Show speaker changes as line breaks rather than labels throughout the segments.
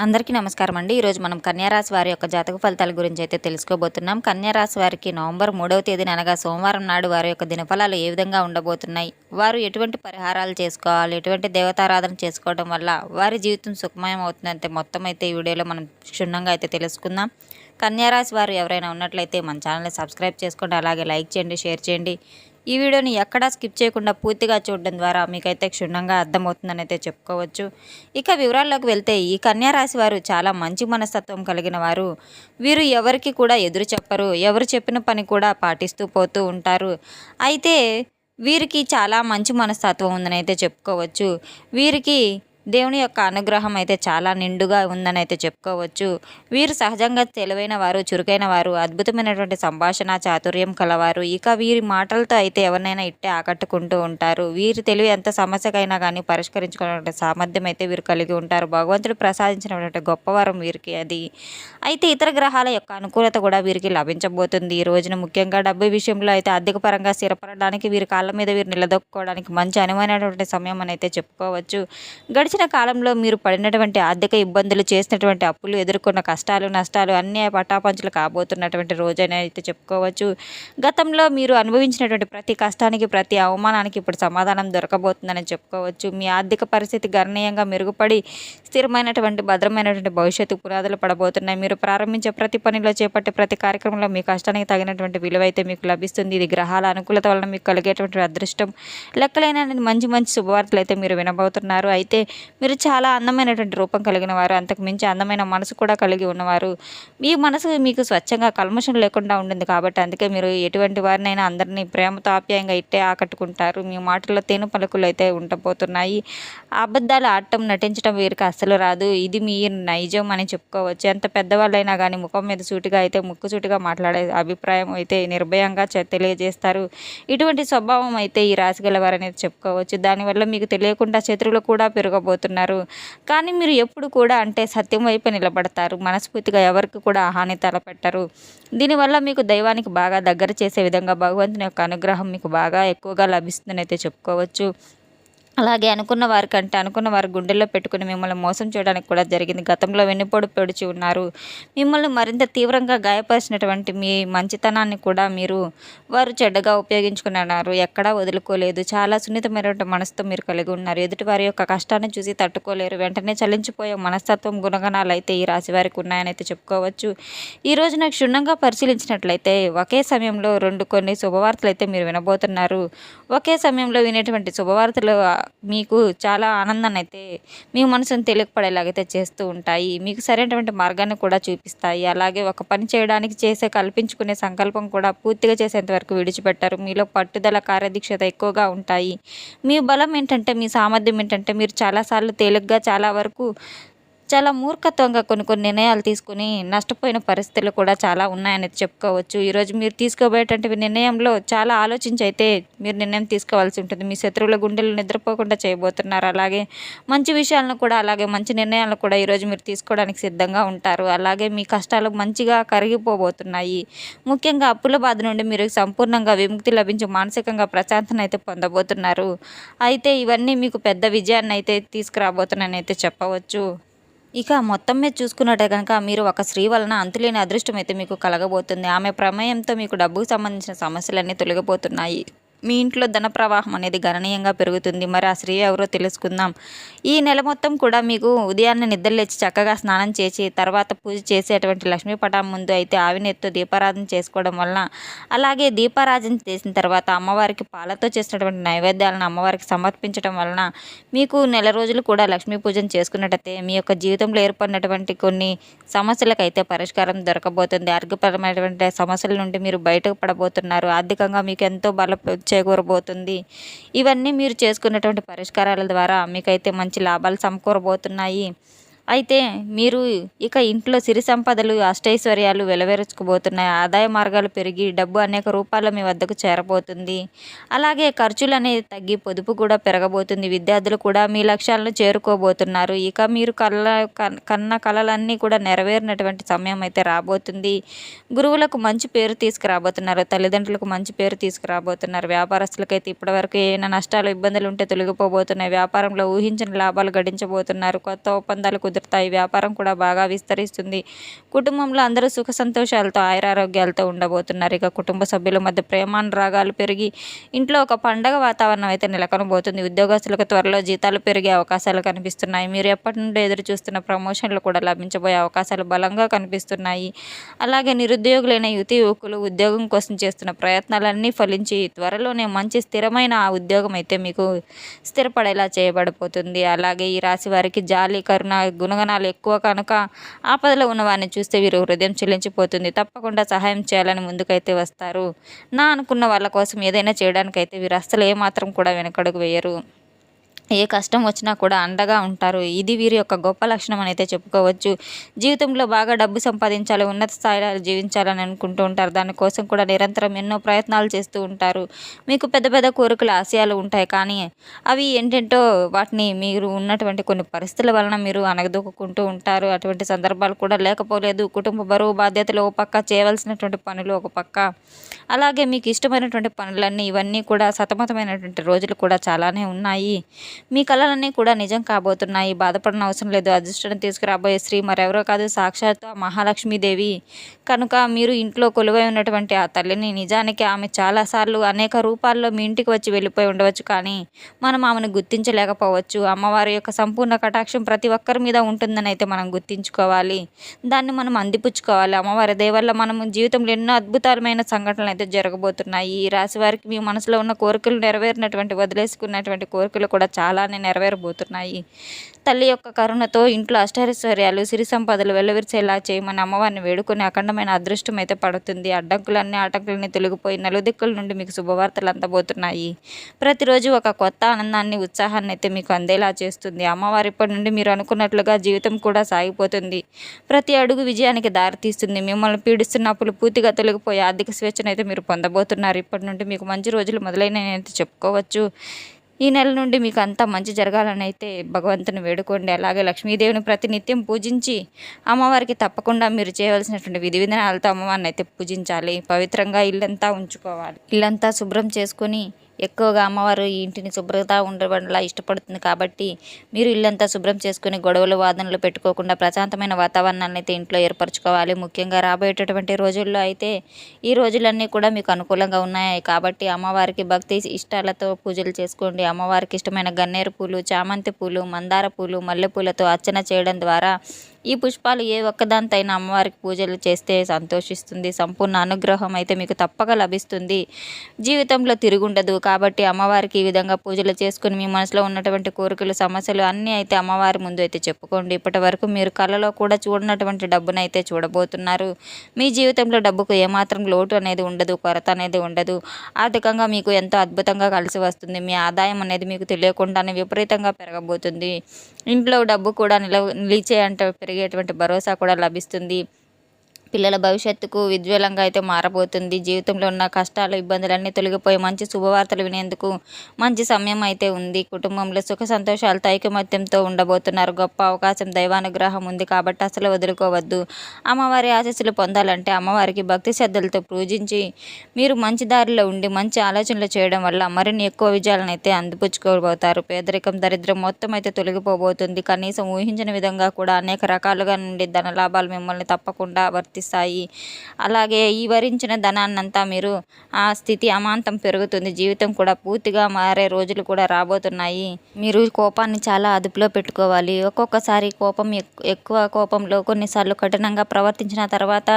అందరికీ నమస్కారం అండి. ఈరోజు మనం కన్యారాశి వారి యొక్క జాతక ఫలితాల గురించి అయితే తెలుసుకోబోతున్నాం. కన్యారాశి వారికి నవంబర్ 3వ తేదీన అనగా సోమవారం నాడు వారి యొక్క దినఫలాలు ఏ విధంగా ఉండబోతున్నాయి, వారు ఎటువంటి పరిహారాలు చేసుకోవాలి, ఎటువంటి దేవతారాధన చేసుకోవడం వల్ల వారి జీవితం సుఖమయం అవుతుందంటే మొత్తం అయితే ఈ వీడియోలో మనం క్షుణ్ణంగా అయితే తెలుసుకుందాం. కన్యారాశి వారు ఎవరైనా ఉన్నట్లయితే మన ఛానల్ని సబ్స్క్రైబ్ చేసుకోండి, అలాగే లైక్ చేయండి, షేర్ చేయండి. ఈ వీడియోని ఎక్కడా స్కిప్ చేయకుండా పూర్తిగా చూడడం ద్వారా మీకైతే క్షుణ్ణంగా అర్థమవుతుందని అయితే చెప్పుకోవచ్చు. ఇక వివరాల్లోకి వెళ్తే ఈ కన్యా రాశి వారు చాలా మంచి మనస్తత్వం కలిగిన వారు. వీరు ఎవరికి కూడా ఎదురు చెప్పరు, ఎవరు చెప్పిన పని కూడా పాటిస్తూ పోతూ ఉంటారు. అయితే వీరికి చాలా మంచి మనస్తత్వం ఉందని అయితే చెప్పుకోవచ్చు. వీరికి దేవుని యొక్క అనుగ్రహం అయితే చాలా నిండుగా ఉందని అయితే చెప్పుకోవచ్చు. వీరు సహజంగా తెలివైన వారు, చురుకైన వారు, అద్భుతమైనటువంటి సంభాషణ చాతుర్యం కలవారు. ఇక వీరి మాటలతో అయితే ఎవరినైనా ఇట్టే ఆకట్టుకుంటూ ఉంటారు. వీరి తెలివి ఎంత సమస్యకైనా కానీ పరిష్కరించుకునే సామర్థ్యం అయితే వీరు కలిగి ఉంటారు. భగవంతుడు ప్రసాదించినటువంటి గొప్పవరం వీరికి అది. అయితే ఇతర గ్రహాల యొక్క అనుకూలత కూడా వీరికి లభించబోతుంది ఈ రోజున. ముఖ్యంగా డబ్బు విషయంలో అయితే ఆర్థిక పరంగా స్థిరపడడానికి, వీరి కాళ్ళ మీద వీరు నిలదొక్కుకోవడానికి మంచి అనువైనటువంటి సమయం అని అయితే చెప్పుకోవచ్చు. గడిచిన కాలంలో మీరు పడినటువంటి ఆర్థిక ఇబ్బందులు, చేసినటువంటి అప్పులు, ఎదుర్కొన్న కష్టాలు, నష్టాలు అన్నీ పటాపంచులు కాబోతున్నటువంటి రోజని అయితే చెప్పుకోవచ్చు. గతంలో మీరు అనుభవించినటువంటి ప్రతి కష్టానికి, ప్రతి అవమానానికి ఇప్పుడు సమాధానం దొరకబోతుందని చెప్పుకోవచ్చు. మీ ఆర్థిక పరిస్థితి గణనీయంగా మెరుగుపడి స్థిరమైనటువంటి భద్రమైనటువంటి భవిష్యత్తు పునాదులు పడబోతున్నాయి. మీరు ప్రారంభించే ప్రతి పనిలో, చేపట్టే ప్రతి కార్యక్రమంలో మీ కష్టానికి తగినటువంటి విలువ అయితే మీకు లభిస్తుంది. ఇది గ్రహాల అనుకూలత వలన మీకు కలిగేటువంటి అదృష్టం. లెక్కలైన మంచి మంచి శుభవార్తలు అయితే మీరు వినబోతున్నారు. అయితే మీరు చాలా అందమైనటువంటి రూపం కలిగిన వారు, అంతకు మించి అందమైన మనసు కూడా కలిగి ఉన్నవారు. మీ మనసు మీకు స్వచ్ఛంగా కల్మషం లేకుండా ఉంటుంది కాబట్టి అందుకే మీరు ఎటువంటి వారినైనా అందరినీ ప్రేమతో ఆప్యాయంగా ఇట్టే ఆకట్టుకుంటారు. మీ మాటల్లో తేనె పలుకులు అయితే ఉండబోతున్నాయి. అబద్ధాలు ఆడటం, నటించడం వీరికి అస్సలు రాదు. ఇది మీ నైజం అని చెప్పుకోవచ్చు. ఎంత పెద్దవాళ్ళైనా కానీ ముఖం మీద సూటిగా అయితే ముక్కుసూటిగా మాట్లాడే అభిప్రాయం అయితే నిర్భయంగా తెలియజేస్తారు. ఇటువంటి స్వభావం అయితే ఈ రాశి గలవారనేది చెప్పుకోవచ్చు. దానివల్ల మీకు తెలియకుండా శత్రువులు కూడా పెరగబోతున్నారు. కానీ మీరు ఎప్పుడు కూడా అంటే సత్యం వైపు నిలబడతారు. మనస్ఫూర్తిగా ఎవరికి కూడా హాని తలపెట్టరు. దీనివల్ల మీకు దైవానికి బాగా దగ్గర చేసే విధంగా భగవంతుని యొక్క అనుగ్రహం మీకు బాగా ఎక్కువగా లభిస్తుందని అయితే చెప్పుకోవచ్చు. అలాగే అనుకున్న వారి గుండెల్లో పెట్టుకుని మిమ్మల్ని మోసం చేయడానికి కూడా జరిగింది. గతంలో వెన్నుపోటు పొడిచి ఉన్నారు. మిమ్మల్ని మరింత తీవ్రంగా గాయపరిచినటువంటి మీ మంచితనాన్ని కూడా వారు చెడ్డగా ఉపయోగించుకున్నారు. ఎక్కడా వదులుకోలేదు. చాలా సున్నితమైనటువంటి మనసుతో మీరు కలిగి ఉన్నారు. ఎదుటి వారి యొక్క కష్టాన్ని చూసి తట్టుకోలేరు. వెంటనే చలించిపోయే మనస్తత్వం, గుణగణాలు అయితే ఈ రాశి వారికి ఉన్నాయని అయితే చెప్పుకోవచ్చు. ఈ రోజు నాకు క్షుణ్ణంగా పరిశీలించినట్లయితే ఒకే సమయంలో కొన్ని శుభవార్తలు అయితే మీరు వినబోతున్నారు. ఒకే సమయంలో వినేటువంటి శుభవార్తలు మీకు చాలా ఆనందాన్ని అయితే మీ మనసును తెలియపడేలాగైతే చేస్తూ ఉంటాయి. మీకు సరైనటువంటి మార్గాన్ని కూడా చూపిస్తాయి. అలాగే ఒక పని చేయడానికి కల్పించుకునే సంకల్పం కూడా పూర్తిగా చేసేంత వరకు విడిచిపెట్టారు. మీలో పట్టుదల, కార్యదీక్షత ఎక్కువగా ఉంటాయి. మీ బలం ఏంటంటే, మీ సామర్థ్యం ఏంటంటే మీరు చాలాసార్లు తేలిగ్గా, చాలా మూర్ఖత్వంగా కొన్ని నిర్ణయాలు తీసుకుని నష్టపోయిన పరిస్థితులు కూడా చాలా ఉన్నాయని చెప్పుకోవచ్చు. ఈరోజు మీరు తీసుకోబోయేటువంటి నిర్ణయంలో చాలా ఆలోచించి అయితే మీరు నిర్ణయం తీసుకోవాల్సి ఉంటుంది. మీ శత్రువుల గుండెలు నిద్రపోకుండా చేయబోతున్నారు. అలాగే మంచి విషయాలను కూడా, అలాగే మంచి నిర్ణయాలను కూడా ఈరోజు మీరు తీసుకోవడానికి సిద్ధంగా ఉంటారు. అలాగే మీ కష్టాలు మంచిగా కరిగిపోబోతున్నాయి. ముఖ్యంగా అప్పుల బాధ నుండి మీరు సంపూర్ణంగా విముక్తి లభించి మానసికంగా ప్రశాంతన అయితే పొందబోతున్నారు. అయితే ఇవన్నీ మీకు పెద్ద విజయాన్ని అయితే తీసుకురాబోతున్నాయని అయితే చెప్పవచ్చు. ఇక మొత్తం మీద చూసుకున్నట్టే కనుక మీరు ఒక స్త్రీ వలన అంతులేని అదృష్టం అయితే మీకు కలగబోతుంది. ఆమె ప్రమేయంతో మీకు డబ్బుకు సంబంధించిన సమస్యలన్నీ తొలగిపోతున్నాయి. మీ ఇంట్లో ధన ప్రవాహం అనేది గణనీయంగా పెరుగుతుంది. మరి ఆ స్త్రీ ఎవరో తెలుసుకుందాం. ఈ నెల మొత్తం కూడా మీకు ఉదయాన్నే నిద్రలేచి చక్కగా స్నానం చేసి తర్వాత పూజ చేసేటువంటి లక్ష్మీ పటం ముందు అయితే ఆవినెత్తో దీపారాధన చేసుకోవడం వలన, అలాగే దీపారాధన చేసిన తర్వాత అమ్మవారికి పాలతో చేసినటువంటి నైవేద్యాలను అమ్మవారికి సమర్పించడం వలన మీకు నెల రోజులు కూడా లక్ష్మీ పూజను చేసుకున్నట్టయితే మీ యొక్క జీవితంలో ఏర్పడినటువంటి కొన్ని సమస్యలకైతే పరిష్కారం దొరకబోతుంది. ఆరోగ్యపరమైనటువంటి సమస్యల నుండి మీరు బయటకు పడబోతున్నారు. ఆర్థికంగా మీకు ఎంతో చేకూరబోతుంది. ఇవన్నీ మీరు చేసుకున్నటువంటి పరిష్కారాల ద్వారా మీకైతే మంచి లాభాలు సమకూరబోతున్నాయి. అయితే మీరు ఇక ఇంట్లో సిరి సంపదలు, అష్టైశ్వర్యాలు వెలవెరుచుకుపోతున్నాయి. ఆదాయ మార్గాలు పెరిగి డబ్బు అనేక రూపాల్లో మీ వద్దకు చేరబోతుంది. అలాగే ఖర్చులు అనేది తగ్గి పొదుపు కూడా పెరగబోతుంది. విద్యార్థులు కూడా మీ లక్ష్యాలను చేరుకోబోతున్నారు. ఇక మీరు కన్న కలలన్నీ కూడా నెరవేరినటువంటి సమయం అయితే రాబోతుంది. గురువులకు మంచి పేరు తీసుకురాబోతున్నారు. తల్లిదండ్రులకు మంచి పేరు తీసుకురాబోతున్నారు. వ్యాపారస్తులకైతే ఇప్పటివరకు ఏమైనా నష్టాలు, ఇబ్బందులు ఉంటే తొలగిపోబోతున్నాయి. వ్యాపారంలో ఊహించిన లాభాలు గడించబోతున్నారు. కొత్త ఒప్పందాలకు కుదురుతాయి. వ్యాపారం కూడా బాగా విస్తరిస్తుంది. కుటుంబంలో అందరూ సుఖ సంతోషాలతో ఆయురారోగ్యాలతో ఉండబోతున్నారు. ఇక కుటుంబ సభ్యుల మధ్య ప్రేమానురాగాలు పెరిగి ఇంట్లో ఒక పండగ వాతావరణం అయితే నెలకొనబోతుంది. ఉద్యోగస్తులకు త్వరలో జీతాలు పెరిగే అవకాశాలు కనిపిస్తున్నాయి. మీరు ఎప్పటి నుండి ఎదురు చూస్తున్న ప్రమోషన్లు కూడా లభించబోయే అవకాశాలు బలంగా కనిపిస్తున్నాయి. అలాగే నిరుద్యోగులైన యువకులు ఉద్యోగం కోసం చేస్తున్న ప్రయత్నాలన్నీ ఫలించి త్వరలోనే మంచి స్థిరమైన ఆ ఉద్యోగం అయితే మీకు స్థిరపడేలా చేయబడిపోతుంది. అలాగే ఈ రాశి వారికి జాలి, కరుణ గుణగణాలు ఎక్కువ కనుక ఆపదలో ఉన్న వారిని చూస్తే వీరు హృదయం చెల్లించిపోతుంది. తప్పకుండా సహాయం చేయాలని ముందుకైతే వస్తారు. నా అనుకున్న వాళ్ళ కోసం ఏదైనా చేయడానికైతే వీరు అస్సలు ఏమాత్రం కూడా వెనకడుగు వేయరు. ఏ కష్టం వచ్చినా కూడా అండగా ఉంటారు. ఇది వీరి యొక్క గొప్ప లక్షణం అని అయితే చెప్పుకోవచ్చు. జీవితంలో బాగా డబ్బు సంపాదించాలి, ఉన్నత స్థాయిలో జీవించాలని అనుకుంటూ ఉంటారు. దానికోసం కూడా నిరంతరం ఎన్నో ప్రయత్నాలు చేస్తూ ఉంటారు. మీకు పెద్ద పెద్ద కోరికలు, ఆశయాలు ఉంటాయి. కానీ అవి ఏంటంటో వాటిని మీరు ఉన్నటువంటి కొన్ని పరిస్థితుల వలన మీరు అణగదొక్కుంటూ ఉంటారు. అటువంటి సందర్భాలు కూడా లేకపోలేదు. కుటుంబ బరువు బాధ్యతలు ఒక పక్క, చేయవలసినటువంటి పనులు ఒక పక్క, అలాగే మీకు ఇష్టమైనటువంటి పనులన్నీ ఇవన్నీ కూడా సతమతమైనటువంటి రోజులు కూడా చాలానే ఉన్నాయి. మీ కలలన్నీ కూడా నిజం కాబోతున్నాయి. బాధపడిన అవసరం లేదు. అదృష్టాన్ని తీసుకురాబోయే స్త్రీ మరెవరో కాదు, సాక్షాత్తు ఆ మహాలక్ష్మీదేవి. కనుక మీరు ఇంట్లో కొలువై ఉన్నటువంటి ఆ తల్లిని, నిజానికి ఆమె చాలాసార్లు అనేక రూపాల్లో మీ ఇంటికి వచ్చి వెళ్ళిపోయి ఉండవచ్చు. కానీ మనం ఆమెను గుర్తించలేకపోవచ్చు. అమ్మవారి యొక్క సంపూర్ణ కటాక్షం ప్రతి ఒక్కరి మీద ఉంటుందని అయితే మనం గుర్తించుకోవాలి. దాన్ని మనం అందిపుచ్చుకోవాలి. అమ్మవారి దయ వల్ల మనం జీవితంలో ఎన్నో అద్భుతమైన సంఘటనలు అయితే జరగబోతున్నాయి. ఈ రాశి వారికి మీ మనసులో ఉన్న కోరికలు నెరవేరినటువంటి, వదిలేసుకున్నటువంటి కోరికలు కూడా చాలానే నెరవేరబోతున్నాయి. తల్లి యొక్క కరుణతో ఇంట్లో అష్టైశ్వర్యాలు, సిరి సంపదలు వెల్లవిరిసేలా చేయమని అమ్మవారిని వేడుకొని అఖండమైన అదృష్టం అయితే పడుతుంది. ఆటంకులన్నీ తొలగిపోయి నలుదిక్కుల నుండి మీకు శుభవార్తలు అందబోతున్నాయి. ప్రతిరోజు ఒక కొత్త ఆనందాన్ని, ఉత్సాహాన్ని అయితే మీకు అందేలా చేస్తుంది. అమ్మవారి ఇప్పటి నుండి మీరు అనుకున్నట్లుగా జీవితం కూడా సాగిపోతుంది. ప్రతి అడుగు విజయానికి దారితీస్తుంది. మిమ్మల్ని పీడిస్తున్న అప్పులు పూర్తిగా తొలగిపోయి ఆర్థిక స్వేచ్ఛను అయితే మీరు పొందబోతున్నారు. ఇప్పటి నుండి మీకు మంచి రోజులు మొదలైనవి అయితే చెప్పుకోవచ్చు. ఈ నెల నుండి మీకు అంతా మంచి జరగాలని అయితే భగవంతుని వేడుకోండి. అలాగే లక్ష్మీదేవిని ప్రతినిత్యం పూజించి అమ్మవారికి తప్పకుండా మీరు చేయవలసినటువంటి విధి విధానాలతో అమ్మవారిని అయితే పూజించాలి. పవిత్రంగా ఇల్లంతా ఉంచుకోవాలి. ఇల్లంతా శుభ్రం చేసుకొని, ఎక్కువగా అమ్మవారు ఈ ఇంటిని శుభ్రత ఉండడంలా ఇష్టపడుతుంది కాబట్టి మీరు ఇల్లంతా శుభ్రం చేసుకుని గొడవలు, వాదనలు పెట్టుకోకుండా ప్రశాంతమైన వాతావరణాన్ని అయితే ఇంట్లో ఏర్పరచుకోవాలి. ముఖ్యంగా రాబోయేటటువంటి రోజుల్లో అయితే ఈ రోజులన్నీ కూడా మీకు అనుకూలంగా ఉన్నాయి కాబట్టి అమ్మవారికి భక్తి ఇష్టాలతో పూజలు చేసుకోండి. అమ్మవారికి ఇష్టమైన గన్నేరు పూలు, చామంతి పూలు, మందార పూలు, మల్లెపూలతో అర్చన చేయడం ద్వారా ఈ పుష్పాలు ఏ ఒక్కదానితైనా అమ్మవారికి పూజలు చేస్తే సంతోషిస్తుంది. సంపూర్ణ అనుగ్రహం అయితే మీకు తప్పక లభిస్తుంది. జీవితంలో తిరుగుండదు. కాబట్టి అమ్మవారికి ఈ విధంగా పూజలు చేసుకుని మీ మనసులో ఉన్నటువంటి కోరికలు, సమస్యలు అన్నీ అయితే అమ్మవారి ముందు అయితే చెప్పుకోండి. ఇప్పటి వరకు మీరు కళలో కూడా చూడనటువంటి డబ్బునైతే చూడబోతున్నారు. మీ జీవితంలో డబ్బుకు ఏమాత్రం లోటు అనేది ఉండదు, కొరత అనేది ఉండదు. ఆర్థికంగా మీకు ఎంతో అద్భుతంగా కలిసి వస్తుంది. మీ ఆదాయం అనేది మీకు తెలియకుండానే విపరీతంగా పెరగబోతుంది. ఇంట్లో డబ్బు కూడా నిలిచే అంటే పెరిగేటువంటి భరోసా కూడా లభిస్తుంది. పిల్లల భవిష్యత్తుకు ఉజ్వలంగా అయితే మారబోతుంది. జీవితంలో ఉన్న కష్టాలు, ఇబ్బందులన్నీ తొలగిపోయి మంచి శుభవార్తలు వినేందుకు మంచి సమయం అయితే ఉంది. కుటుంబంలో సుఖ సంతోషాలతో ఐకమత్యంతో ఉండబోతున్నారు. గొప్ప అవకాశం, దైవానుగ్రహం ఉంది కాబట్టి అసలు వదులుకోవద్దు. అమ్మవారి ఆశీస్సులు పొందాలంటే అమ్మవారికి భక్తి శ్రద్ధలతో పూజించి మీరు మంచి దారిలో ఉండి మంచి ఆలోచనలు చేయడం వల్ల మరిన్ని ఎక్కువ విజయాలను అయితే అందిపుచ్చుకోబోతారు. పేదరికం, దరిద్రం మొత్తం అయితే తొలగిపోబోతుంది. కనీసం ఊహించిన విధంగా కూడా అనేక రకాలుగా నుండి ధన లాభాలు మిమ్మల్ని తప్పకుండా వర్తిస్తాయి. అలాగే ఈ వరించిన ధనాన్నంతా మీరు ఆ స్థితి అమాంతం పెరుగుతుంది. జీవితం కూడా పూర్తిగా మారే రోజులు కూడా రాబోతున్నాయి. మీరు కోపాన్ని చాలా అదుపులో పెట్టుకోవాలి. ఒక్కొక్కసారి ఎక్కువ కోపంలో కొన్నిసార్లు కఠినంగా ప్రవర్తించిన తర్వాత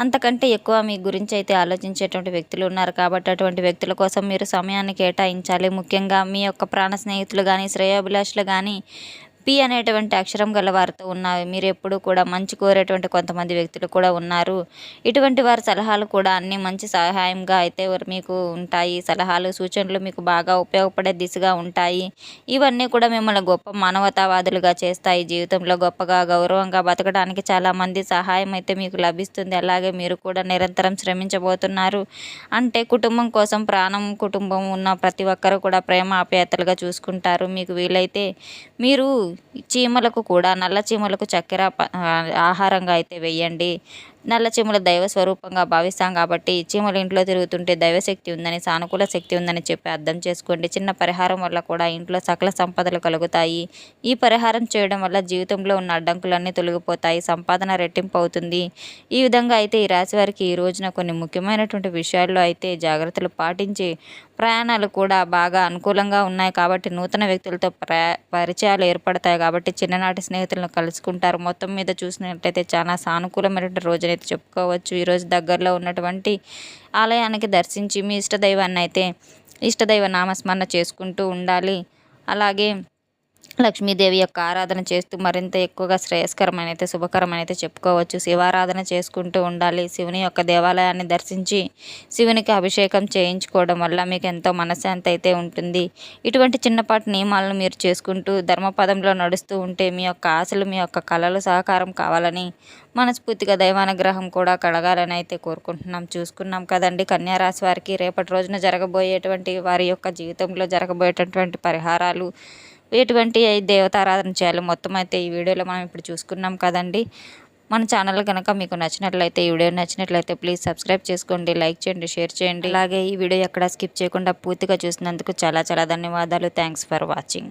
అంతకంటే ఎక్కువ మీ గురించి అయితే ఆలోచించేటువంటి వ్యక్తులు ఉన్నారు కాబట్టి అటువంటి వ్యక్తుల కోసం మీరు సమయాన్ని కేటాయించాలి. ముఖ్యంగా మీ యొక్క ప్రాణ స్నేహితులు కానీ, శ్రేయోభిలాషులు కానీ పి అనేటువంటి అక్షరం గల వారితో ఉన్నారు. మీరు ఎప్పుడు కూడా మంచి కోరేటువంటి కొంతమంది వ్యక్తులు కూడా ఉన్నారు. ఇటువంటి వారి సలహాలు కూడా అన్నీ మంచి సహాయంగా అయితే మీకు ఉంటాయి. సలహాలు, సూచనలు మీకు బాగా ఉపయోగపడే దిశగా ఉంటాయి. ఇవన్నీ కూడా మిమ్మల్ని గొప్ప మానవతావాదులుగా చేస్తాయి. జీవితంలో గొప్పగా, గౌరవంగా బతకడానికి చాలామంది సహాయం అయితే మీకు లభిస్తుంది. అలాగే మీరు కూడా నిరంతరం శ్రమించబోతున్నారు. అంటే కుటుంబం కోసం ప్రాణం, కుటుంబం ఉన్న ప్రతి ఒక్కరు కూడా ప్రేమ ఆప్యాయతలుగా చూసుకుంటారు. మీకు వీలైతే మీరు చీమలకు కూడా, నల్ల చీమలకు చక్కెర ఆహారంగా అయితే వేయండి. నల్ల చీమల దైవ స్వరూపంగా భావిస్తాం కాబట్టి చీమలు ఇంట్లో తిరుగుతుంటే దైవశక్తి ఉందని, సానుకూల శక్తి ఉందని చెప్పి అర్థం చేసుకోండి. చిన్న పరిహారం వల్ల కూడా ఇంట్లో సకల సంపదలు కలుగుతాయి. ఈ పరిహారం చేయడం వల్ల జీవితంలో ఉన్న అడ్డంకులన్నీ తొలగిపోతాయి, సంపాదన రెట్టింపు అవుతుంది. ఈ విధంగా అయితే ఈ రాశి వారికి ఈ రోజున కొన్ని ముఖ్యమైనటువంటి విషయాల్లో అయితే జాగ్రత్తలు పాటించి ప్రయాణాలు కూడా బాగా అనుకూలంగా ఉన్నాయి కాబట్టి నూతన వ్యక్తులతో పరిచయాలు ఏర్పడతాయి కాబట్టి చిన్ననాటి స్నేహితులను కలుసుకుంటారు. మొత్తం మీద చూసినట్లయితే చాలా సానుకూలమైనటువంటి రోజునైతే చెప్పుకోవచ్చు. ఈరోజు దగ్గరలో ఉన్నటువంటి ఆలయానికి దర్శించి మీ ఇష్టదైవ నామస్మరణ చేసుకుంటూ ఉండాలి. అలాగే లక్ష్మీదేవి యొక్క ఆరాధన చేస్తూ మరింత ఎక్కువగా శ్రేయస్కరమైనైతే శుభకరమైనైతే చెప్పుకోవచ్చు. శివారాధన చేసుకుంటూ ఉండాలి. శివుని యొక్క దేవాలయాన్ని దర్శించి శివునికి అభిషేకం చేయించుకోవడం వల్ల మీకు ఎంతో మనశ్శాంతి అయితే ఉంటుంది. ఇటువంటి చిన్నపాటి నియమాలను మీరు చేసుకుంటూ ధర్మపదంలో నడుస్తూ ఉంటే మీ యొక్క ఆశలు, మీ యొక్క కళలు సహకారం కావాలని మనస్ఫూర్తిగా దైవానుగ్రహం కూడా కలగాలని అయితే కోరుకుంటున్నాం. చూసుకున్నాం కదండి కన్యా రాశి వారికి రేపటి రోజున జరగబోయేటువంటి వారి యొక్క జీవితంలో జరగబోయేటటువంటి పరిహారాలు, ఎటువంటి దేవతారాధన చేయాలి మొత్తం అయితే ఈ వీడియోలో మనం ఇప్పుడు చూసుకున్నాం కదండి. మన ఛానల్ కనుక మీకు నచ్చినట్లయితే, ఈ వీడియో నచ్చినట్లయితే ప్లీజ్ సబ్స్క్రైబ్ చేసుకోండి, లైక్ చేయండి, షేర్ చేయండి. అలాగే ఈ వీడియో ఎక్కడ స్కిప్ చేయకుండా పూర్తిగా చూసినందుకు చాలా చాలా ధన్యవాదాలు. Thanks for watching.